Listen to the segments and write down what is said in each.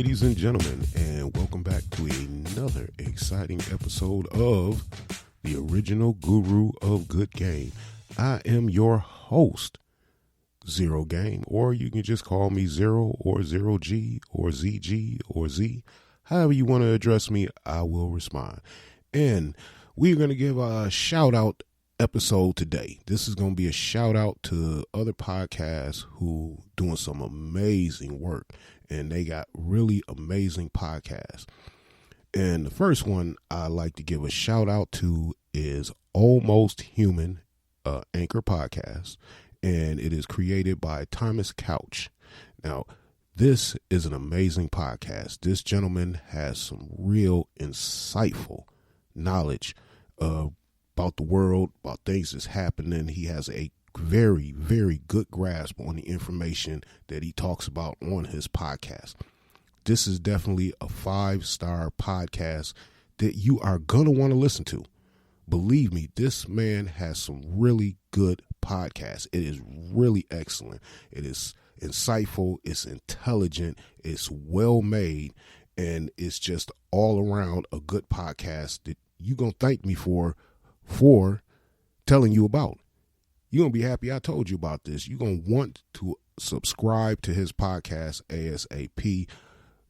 ladies and gentlemen, and welcome back to another exciting episode of the original guru of good game. I am your host, Zero Game, or you can just call me Zero or Zero G or ZG or Z. However you want to address me, I will respond. And we're going to give a shout out episode today. This is going to be a shout out to other podcasts who doing some amazing work, and they got really amazing podcasts. And the first one I like to give a shout out to is Almost Human, Anchor Podcast, and it is created by Thomas Couch. Now, this is an amazing podcast. This gentleman has some real insightful knowledge about the world, about things that's happening. He has a very, very good grasp on the information that he talks about on his podcast. This is definitely a 5-star podcast that you are going to want to listen to. Believe me, this man has some really good podcasts. It is really excellent. It is insightful. It's intelligent. It's well made. And it's just all around a good podcast that you're going to thank me for telling you about. You're going to be happy I told you about this. You're going to want to subscribe to his podcast ASAP.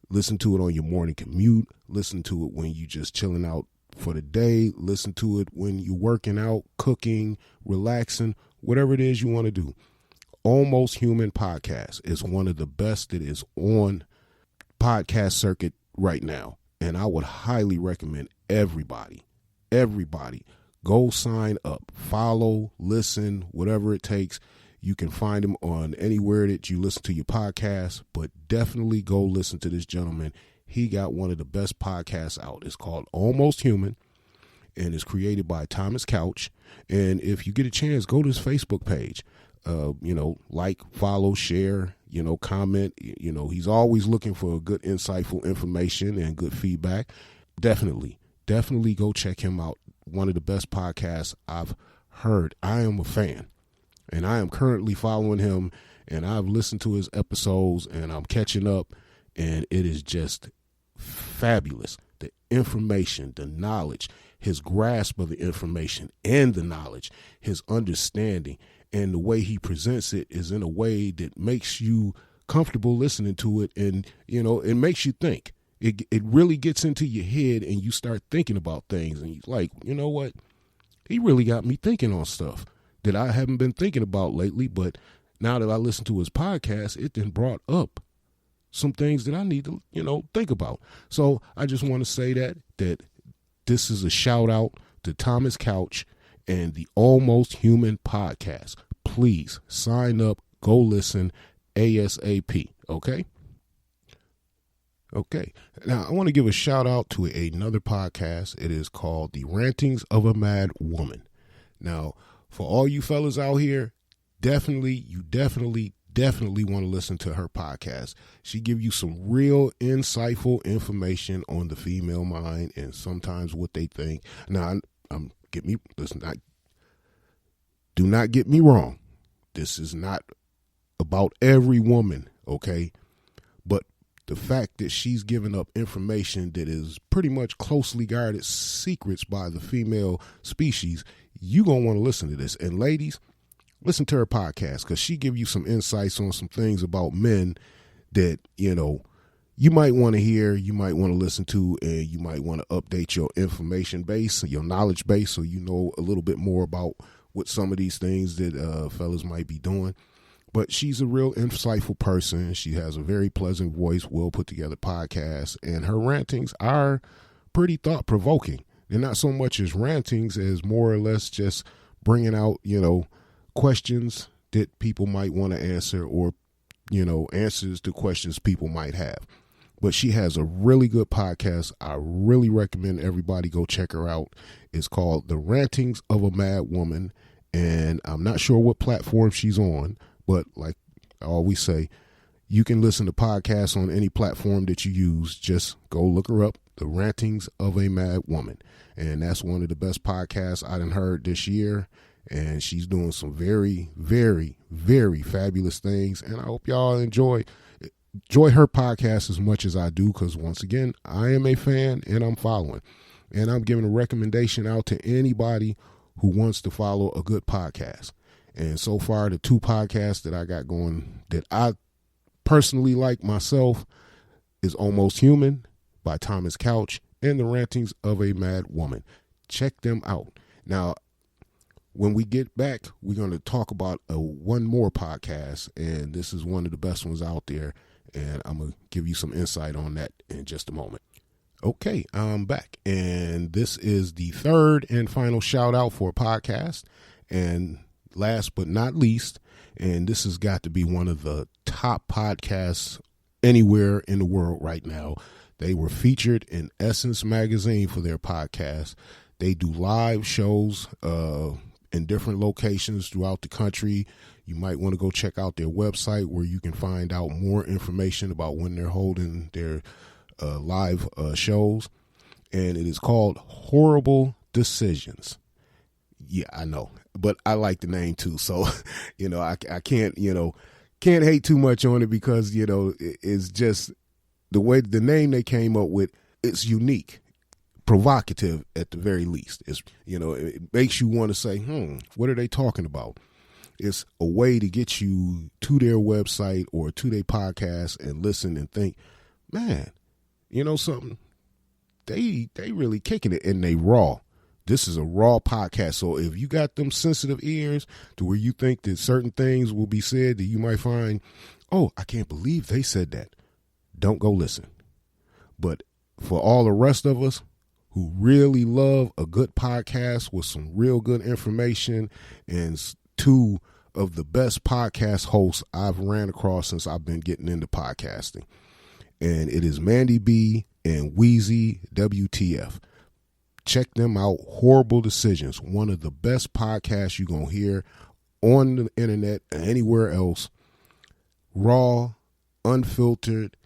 Listen to it on your morning commute. Listen to it when you just chilling out for the day. Listen to it when you're working out, cooking, relaxing, whatever it is you want to do. Almost Human Podcast is one of the best that is on podcast circuit right now. And I would highly recommend everybody go sign up, follow, listen, whatever it takes. You can find him on anywhere that you listen to your podcast, but definitely go listen to this gentleman. He got one of the best podcasts out. It's called Almost Human, and it's created by Thomas Couch. And if you get a chance, go to his Facebook page. Like, follow, share, comment. He's always looking for good, insightful information and good feedback. Definitely go check him out. One of the best podcasts I've heard. I am a fan, and I am currently following him, and I've listened to his episodes, and I'm catching up, and it is just fabulous. The information, the knowledge, his grasp of the information and the knowledge, his understanding, and the way he presents it is in a way that makes you comfortable listening to it, and, it makes you think. It really gets into your head, and you start thinking about things, and you're like, you know what? He really got me thinking on stuff that I haven't been thinking about lately, but now that I listen to his podcast, it then brought up some things that I need to, think about. So I just want to say that this is a shout out to Thomas Couch and the Almost Human Podcast. Please sign up, go listen ASAP, okay? Okay. Now, I want to give a shout out to another podcast. It is called The Rantings of a Mad Woman. Now, for all you fellas out here, definitely want to listen to her podcast. She give you some real insightful information on the female mind and sometimes what they think. Now, do not get me wrong. This is not about every woman, okay? But the fact that she's giving up information that is pretty much closely guarded secrets by the female species, you're going to want to listen to this. And ladies, listen to her podcast, because she give you some insights on some things about men that, you might want to hear, you might want to listen to, and you might want to update your information base, your knowledge base, so you know a little bit more about what some of these things that fellas might be doing. But she's a real insightful person. She has a very pleasant voice, well put together podcast, and her rantings are pretty thought provoking. They're not so much as rantings as more or less just bringing out, questions that people might want to answer, or, answers to questions people might have. But she has a really good podcast. I really recommend everybody go check her out. It's called The Rantings of a Mad Woman, and I'm not sure what platform she's on, but like I always say, you can listen to podcasts on any platform that you use. Just go look her up, The Rantings of a Mad Woman. And that's one of the best podcasts I done heard this year. And she's doing some very, very, very fabulous things. And I hope y'all enjoy enjoy her podcast as much as I do, because once again, I am a fan and I'm following. And I'm giving a recommendation out to anybody who wants to follow a good podcast. And so far, the two podcasts that I got going that I personally like myself is Almost Human by Thomas Couch and The Rantings of a Mad Woman. Check them out. Now, when we get back, we're going to talk about one more podcast, and this is one of the best ones out there, and I'm going to give you some insight on that in just a moment. Okay, I'm back, and this is the third and final shout out for a podcast, and last but not least, and this has got to be one of the top podcasts anywhere in the world right now. They were featured in Essence magazine for their podcast. They do live shows in different locations throughout the country. You might want to go check out their website where you can find out more information about when they're holding their live shows, and it is called WHOREible Decisions. Yeah, I know, but I like the name too, so I can't can't hate too much on it, because it's just the way the name they came up with. It's unique, provocative at the very least. It's it makes you want to say, what are they talking about? It's a way to get you to their website or to their podcast and listen and think, man, something, they really kicking it, and they raw. This is a raw podcast. So if you got them sensitive ears to where you think that certain things will be said that you might find, oh, I can't believe they said that, don't go listen. But for all the rest of us who really love a good podcast with some real good information, and two of the best podcast hosts I've ran across since I've been getting into podcasting, and it is Mandy B and Wheezy WTF. Check them out. WHOREible Decisions, one of the best podcasts you're going to hear on the internet and anywhere else. Raw, unfiltered,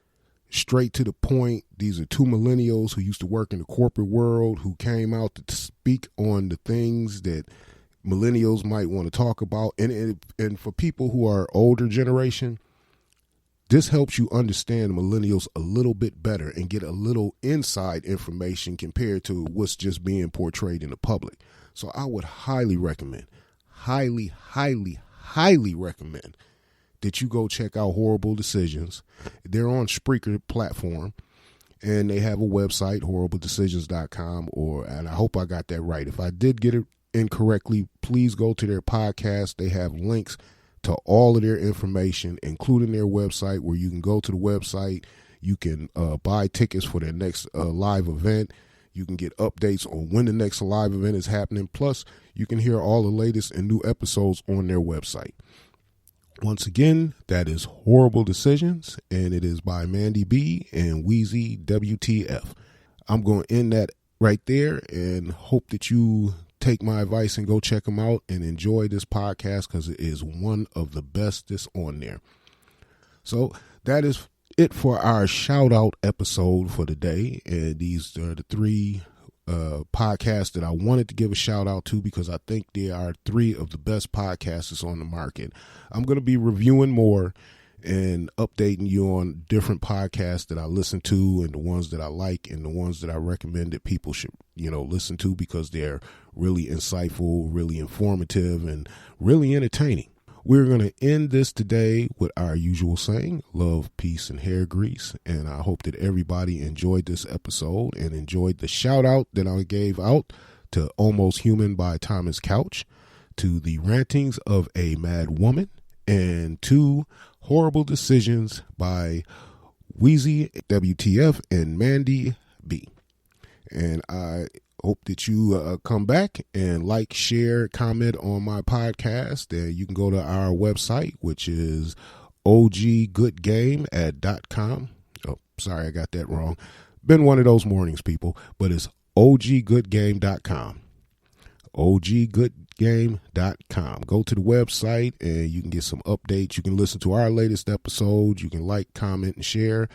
straight to the point. These are two millennials who used to work in the corporate world, who came out to speak on the things that millennials might want to talk about. And for people who are older generation, this helps you understand millennials a little bit better and get a little inside information compared to what's just being portrayed in the public. So I would highly recommend, highly recommend that you go check out WHOREible Decisions. They're on Spreaker platform, and they have a website, WHOREibledecisions.com, and I hope I got that right. If I did get it incorrectly, please go to their podcast. They have links to all of their information, including their website, where you can go to the website. You can buy tickets for their next live event. You can get updates on when the next live event is happening. Plus, you can hear all the latest and new episodes on their website. Once again, that is WHOREible Decisions, and it is by Mandy B and Wheezy WTF. I'm going to end that right there and hope that you take my advice and go check them out and enjoy this podcast, because it is one of the best that's on there. So that is it for our shout out episode for today. And these are the three podcasts that I wanted to give a shout out to, because I think they are three of the best podcasts on the market. I'm going to be reviewing more and updating you on different podcasts that I listen to, and the ones that I like, and the ones that I recommend that people should, listen to, because they're really insightful, really informative, and really entertaining. We're going to end this today with our usual saying, love, peace, and hair grease. And I hope that everybody enjoyed this episode and enjoyed the shout out that I gave out to Almost Human by Thomas Couch, to the Rantings of a Mad Woman, and to WHOREible Decisions by Wheezy WTF and Mandy B. And I hope that you come back and like, share, comment on my podcast. And you can go to our website, which is oggoodgame.com. Oh, sorry, I got that wrong. Been one of those mornings, people, but it's oggoodgame.com. oggoodgame.com. Go to the website and you can get some updates. You can listen to our latest episodes. You can like, comment, and share.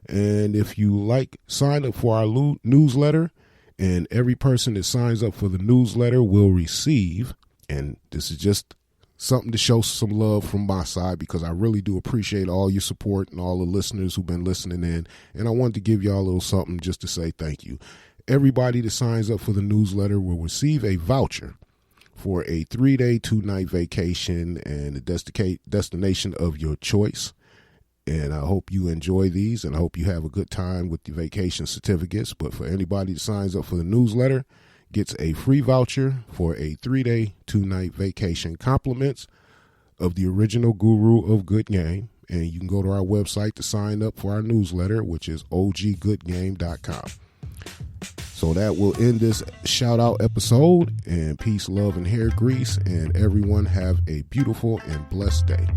And if you like, sign up for our newsletter. And every person that signs up for the newsletter will receive, and this is just something to show some love from my side, because I really do appreciate all your support and all the listeners who've been listening in. And I wanted to give y'all a little something just to say thank you. Everybody that signs up for the newsletter will receive a voucher for a 3-day, 2-night vacation and a destination of your choice. And I hope you enjoy these, and I hope you have a good time with the vacation certificates. But for anybody that signs up for the newsletter, gets a free voucher for a 3-day, 2-night vacation, compliments of the original guru of Good Game. And you can go to our website to sign up for our newsletter, which is oggoodgame.com. So that will end this shout out episode. And peace, love, and hair grease. And everyone have a beautiful and blessed day.